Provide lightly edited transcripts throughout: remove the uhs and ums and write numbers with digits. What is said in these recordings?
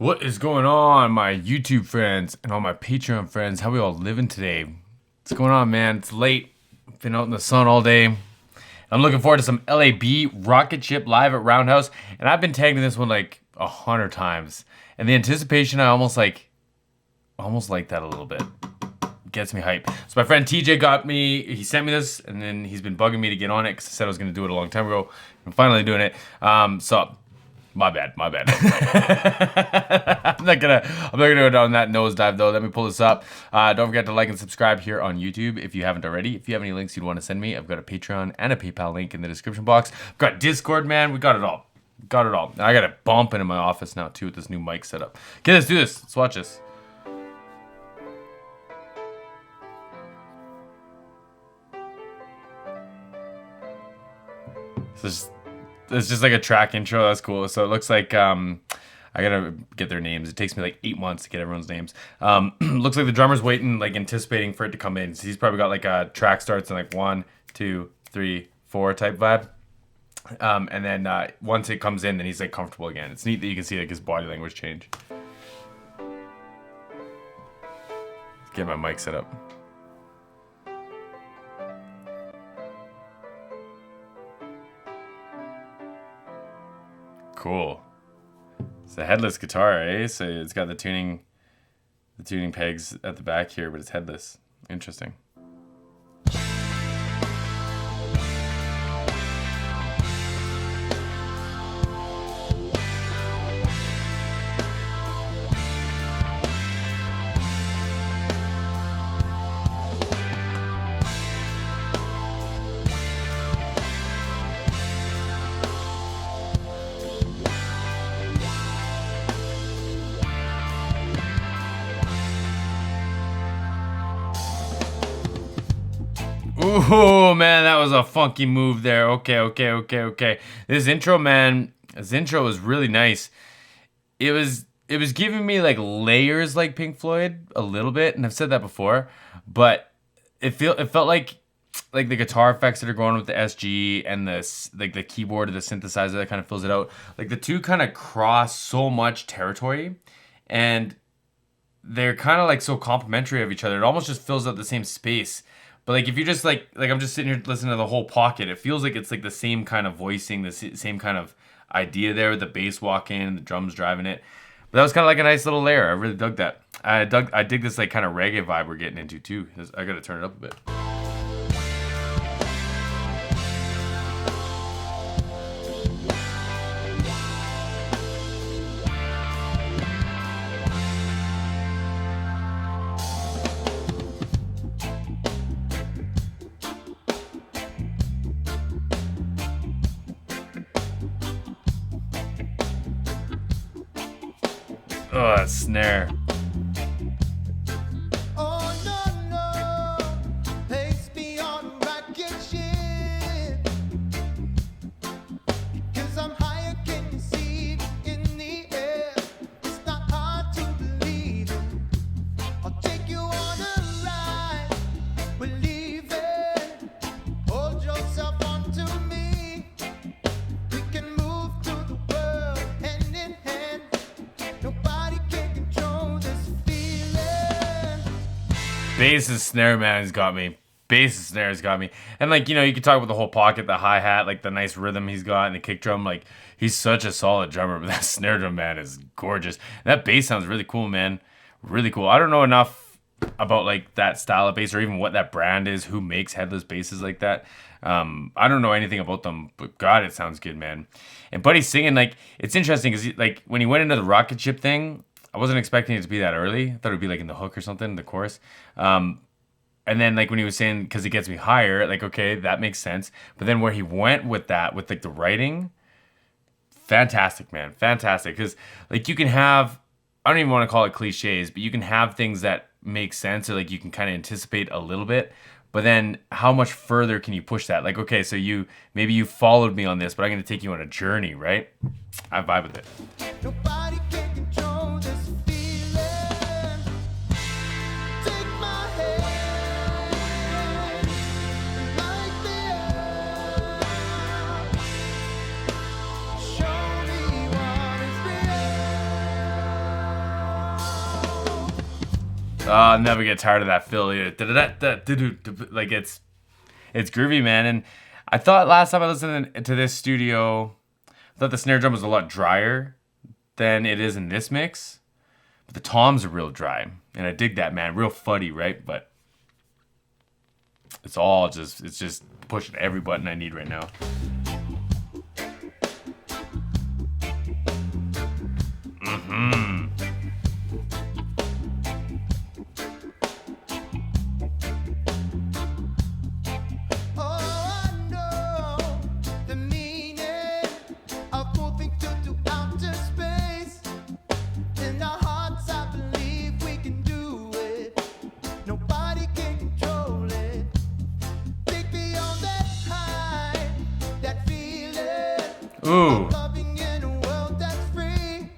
What is going on, my YouTube friends and all my Patreon friends? How we all living today? What's going on, man? It's late. Been out in the sun all day. I'm looking forward to some L.A.B. Rocketship live at Roundhouse, and I've been tagging this one like 100 times. And the anticipation, I almost like that a little bit. Gets me hype. So my friend TJ got me. He sent me this, and then he's been bugging me to get on it because I said I was gonna do it a long time ago. I'm finally doing it. So. My bad. I'm not gonna go down that nosedive though. Let me pull this up. Don't forget to like and subscribe here on YouTube if you haven't already. If you have any links you'd want to send me, I've got a Patreon and a PayPal link in the description box. I've got Discord, man. We got it all. And I got it bumping in my office now too with this new mic setup. Okay, let's do this. Let's watch this. It's just like a track intro. That's cool. So it looks like I gotta get their names. It takes me like 8 months to get everyone's names. Looks like the drummer's waiting, like anticipating for it to come in. So he's probably got like a track starts in like 1, 2, 3, 4 type vibe. And then once it comes in, then he's like comfortable again. It's neat that you can see like his body language change. Get my mic set up. Cool. It's a headless guitar, eh? So it's got the tuning pegs at the back here, but it's headless. Interesting. Ooh, man, that was a funky move there. Okay. This intro, man, was really nice. It was giving me like layers like Pink Floyd a little bit, and I've said that before, but it felt like the guitar effects that are going with the SG and this like the keyboard or the synthesizer that kind of fills it out. Like the two kind of cross so much territory, and they're kind of like so complementary of each other. It almost just fills out the same space. But like if you just like I'm just sitting here listening to the whole pocket, it feels like it's like the same kind of voicing, the same kind of idea there with the bass walking and the drums driving it. But that was kind of like a nice little layer. I really dug that. I dig this like kind of reggae vibe we're getting into too. I gotta turn it up a bit. Oh, that snare. Oh, no. Place me on Rocketship. 'Cause I'm higher, can you see it in the air? It's not hard to believe it. I'll take you on a ride. Believe it. Hold yourself onto me. We can move through the world hand in hand. Nobody can control this feeling. Bass and snare, man, has got me. Bass and snare has got me. And like, you know, you can talk about the whole pocket, the hi-hat, like the nice rhythm he's got, and the kick drum. Like, he's such a solid drummer, but that snare drum, man, is gorgeous. And that bass sounds really cool, man. Really cool. I don't know enough about like that style of bass or even what that brand is, who makes headless basses like that. I don't know anything about them, but God, it sounds good, man. And Buddy's singing, like, it's interesting because like when he went into the Rocketship thing, I wasn't expecting it to be that early. I thought it would be like in the hook or something, the chorus. And then like when he was saying, because it gets me higher, like, okay, that makes sense. But then where he went with that, with like the writing, fantastic, man, fantastic. Because like you can have, I don't even want to call it cliches, but you can have things that make sense or like you can kind of anticipate a little bit. But then how much further can you push that? Like, okay, so maybe you followed me on this, but I'm going to take you on a journey, right? I vibe with it. Nobody can control this feeling. Take my hand, light me up. Show me what is real. I'll never get tired of that fill. Like it's groovy, man. And I thought last time I listened to this studio, I thought the snare drum was a lot drier than it is in this mix. But the toms are real dry, and I dig that, man. Real fuddy, right? But it's just pushing every button I need right now. Oh, I know the meaning of moving to outer space. In our hearts, I believe we can do it. Nobody can control it. Take me on that high, that feeling. Ooh. Loving in a world that's free.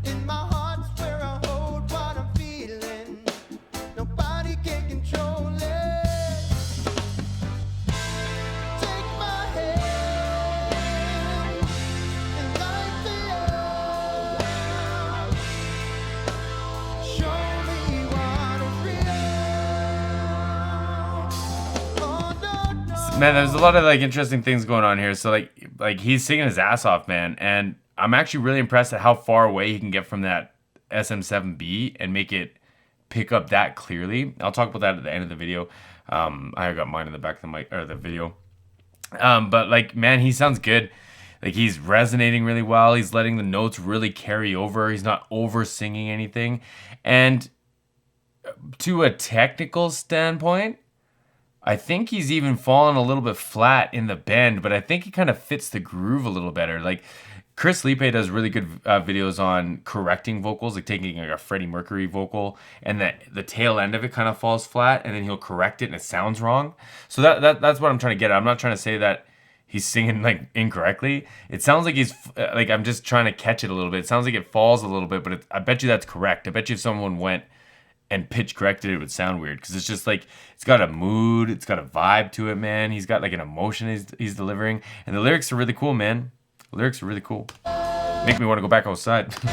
In my heart's where I hold what I'm feeling. Nobody can control it. Take my hand and light the up. Show me what is real. Oh no, no. Man, there's a lot of like interesting things going on here. So like he's singing his ass off, man, and I'm actually really impressed at how far away he can get from that SM7B and make it pick up that clearly. I'll talk about that at the end of the video. I got mine in the back of the mic or the video. But like, man, he sounds good. Like he's resonating really well. He's letting the notes really carry over. He's not over singing anything. And to a technical standpoint, I think he's even fallen a little bit flat in the bend, but I think he kind of fits the groove a little better. Like Chris Lipe does really good videos on correcting vocals, like taking like a Freddie Mercury vocal and the tail end of it kind of falls flat, and then he'll correct it and it sounds wrong. So that's what I'm trying to get at. I'm not trying to say that he's singing like incorrectly. It sounds like he's like, I'm just trying to catch it a little bit. It sounds like it falls a little bit, but I bet you that's correct. I bet you if someone went and pitch corrected it would sound weird, because it's just like it's got a mood, it's got a vibe to it, man. He's got like an emotion he's delivering, and the lyrics are really cool, man. The lyrics are really cool. Make me want to go back outside. Show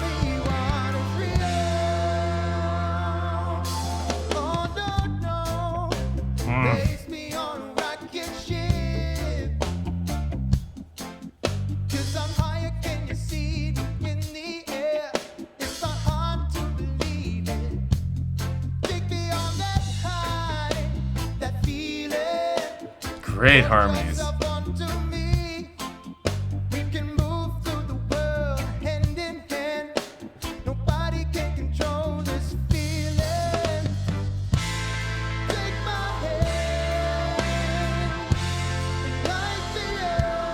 me what is real. Oh no, no. Place me on a rocket ship. 'Cause I'm higher, can you see me in the air? It's not hard to believe it. Take me on that high, that feeling. Great harmonies. Up onto me. We can move through the world hand in hand. Nobody can control this feeling. Take my hand and light the up.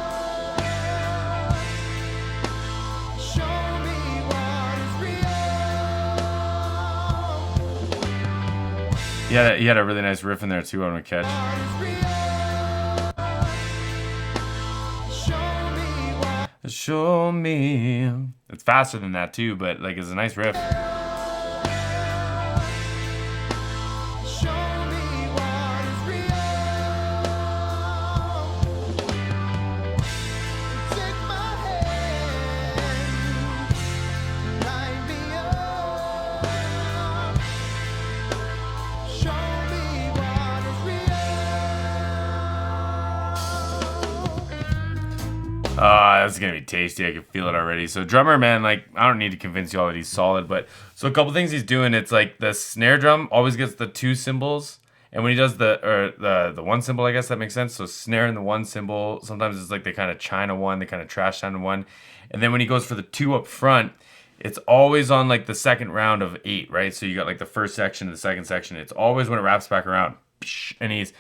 Show me what is real. He had a really nice riff in there too on a catch. What is real. Show me what. Show me. It's faster than that too, but like it's a nice riff. Show me what is real. Take my hand, light me up. Show me what is real. That's gonna be tasty. I can feel it already. So drummer, man, like I don't need to convince you all that he's solid, but so a couple things he's doing. It's like the snare drum always gets the two cymbals, and when he does the one cymbal, I guess that makes sense. So snare in the one cymbal. Sometimes it's like they kind of China one, they kind of trash China one, and then when he goes for the two up front, it's always on like the second round of 8, right? So you got like the first section and the second section. It's always when it wraps back around, and it's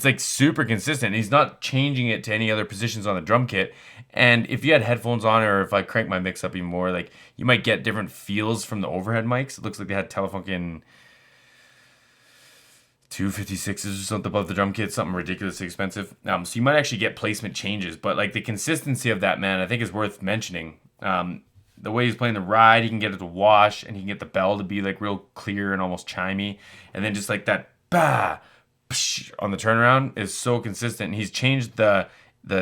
like super consistent. He's not changing it to any other positions on the drum kit. And if you had headphones on, or if I crank my mix up even more, like you might get different feels from the overhead mics. It looks like they had Telefunken 256s or something above the drum kit, something ridiculously expensive. So you might actually get placement changes, but like the consistency of that, man, I think is worth mentioning. The way he's playing the ride, he can get it to wash, and he can get the bell to be like real clear and almost chimey, and then just like that bah on the turnaround is so consistent. And he's changed the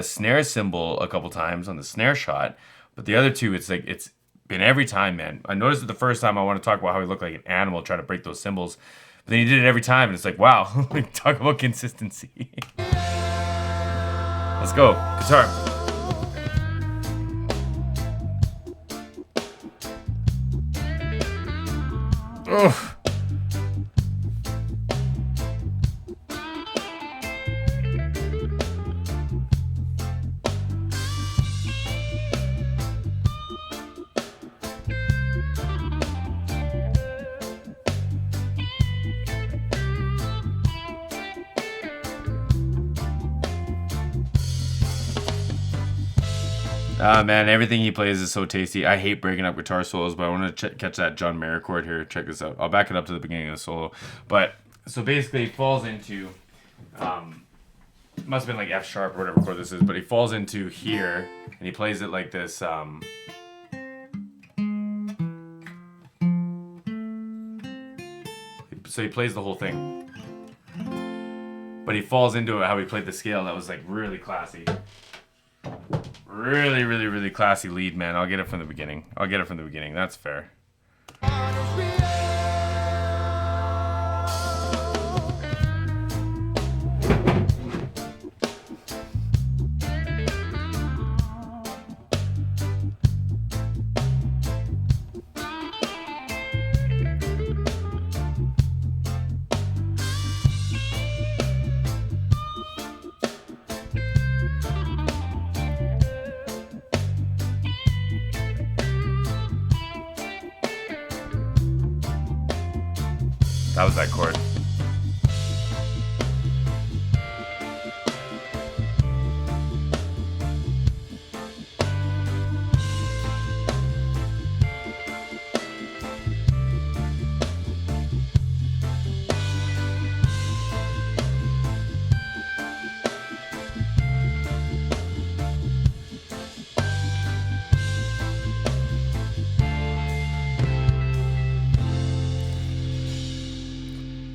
snare cymbal a couple times on the snare shot, but the other two, it's like it's And every time, man, I noticed it the first time. I want to talk about how he looked like an animal trying to break those cymbals. But then he did it every time, and it's like, wow, like, talk about consistency. Let's go. Guitar. Oof. Ah, man, everything he plays is so tasty. I hate breaking up guitar solos, but I want to catch that John Mayer chord here. Check this out. I'll back it up to the beginning of the solo. But, so basically, he falls into, must have been like F sharp or whatever chord this is, but he falls into here, and he plays it like this, so he plays the whole thing. But he falls into it how he played the scale. That was like really classy. Really, really, really classy lead, man. I'll get it from the beginning. That's fair. That was that chord.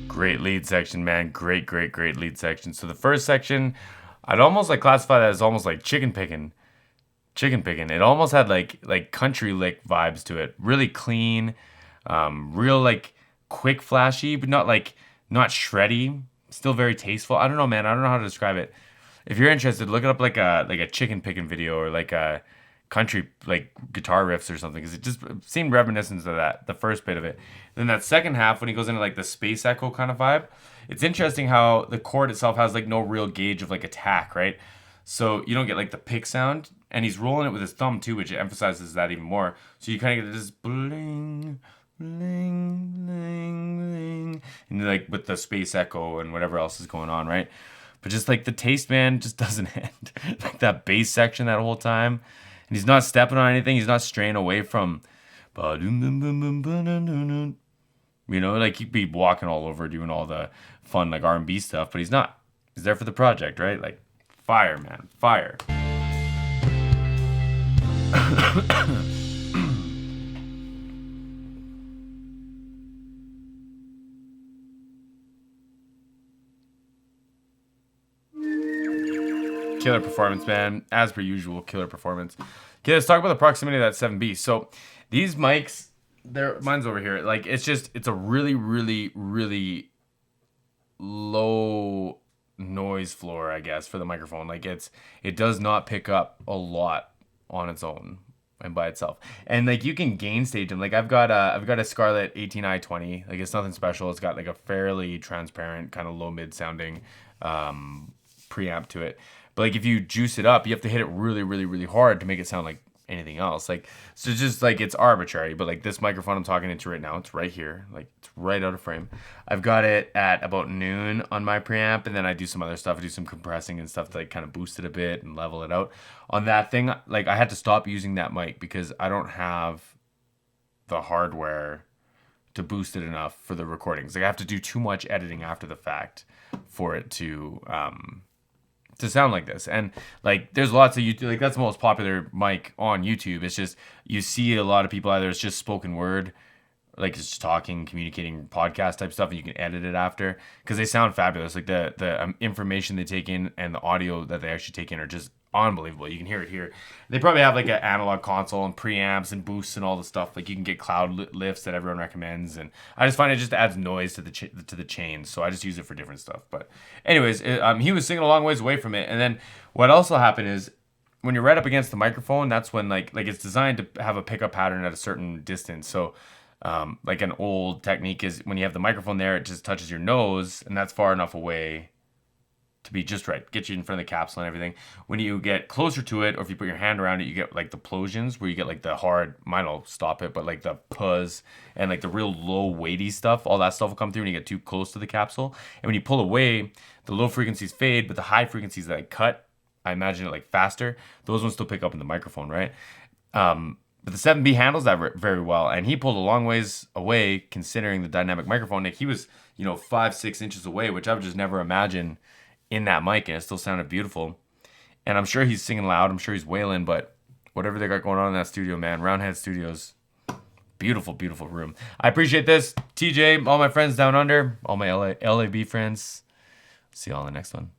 Great lead section, man. Great lead section. So the first section, I'd almost like classify that as almost like chicken picking. It almost had like country lick vibes to it. Really clean, real like quick, flashy, but not shreddy. Still very tasteful. I don't know, man. I don't know how to describe it. If you're interested, look it up like a chicken picking video or like a country like guitar riffs or something, because it just seemed reminiscent of that, the first bit of it. Then that second half, when he goes into like the space echo kind of vibe, it's interesting how the chord itself has like no real gauge of like attack, right? So you don't get like the pick sound, and he's rolling it with his thumb too, which emphasizes that even more. So you kind of get this bling, bling, bling, bling, and like with the space echo and whatever else is going on, right? But just like the taste, man, just doesn't end. Like that bass section that whole time. And he's not stepping on anything. He's not straying away from, you know, like he'd be walking all over doing all the fun like R&B stuff, but he's not. He's there for the project, right? Like fire, man, fire. Killer performance, man. As per usual, killer performance. Okay, let's talk about the proximity of that 7B. So these mics, mine's over here. Like it's a really, really, really low noise floor, I guess, for the microphone. Like it does not pick up a lot on its own and by itself. And like you can gain stage them. Like I've got a Scarlett 18i20. Like it's nothing special. It's got like a fairly transparent, kind of low mid sounding preamp to it. But like if you juice it up, you have to hit it really, really, really hard to make it sound like anything else. Like so, just like it's arbitrary. But like this microphone I'm talking into right now, it's right here, like it's right out of frame. I've got it at about noon on my preamp, and then I do some other stuff. I do some compressing and stuff to like kind of boost it a bit and level it out. On that thing, like I had to stop using that mic because I don't have the hardware to boost it enough for the recordings. Like I have to do too much editing after the fact for it to sound like this. And like there's lots of YouTube, like that's the most popular mic on YouTube. It's just you see a lot of people, either it's just spoken word, like it's just talking, communicating, podcast type stuff, and you can edit it after because they sound fabulous. Like the information they take in and the audio that they actually take in are just unbelievable. You can hear it here. They probably have like an analog console and preamps and boosts and all the stuff. Like you can get cloud lifts that everyone recommends, and I just find it just adds noise to the chains. So I just use it for different stuff. But anyways, he was singing a long ways away from it, and then what also happened is when you're right up against the microphone, that's when like it's designed to have a pickup pattern at a certain distance. So like an old technique is when you have the microphone there, it just touches your nose, and that's far enough away to be just right, get you in front of the capsule and everything. When you get closer to it, or if you put your hand around it, you get like the plosions, where you get like the hard, mine'll stop it, but like the puzz and like the real low weighty stuff, all that stuff will come through when you get too close to the capsule. And when you pull away, the low frequencies fade, but the high frequencies that cut, I imagine it like faster, those ones still pick up in the microphone, right? But the 7B handles that very well, and he pulled a long ways away considering the dynamic microphone. Like he was, 5-6 inches away, which I would just never imagine in that mic, and it still sounded beautiful. And I'm sure he's singing loud, I'm sure he's wailing, but whatever they got going on in that studio, man, Roundhead Studios, beautiful, beautiful room. I appreciate this. TJ, all my friends down under, all my L.A.B friends. See you all in the next one.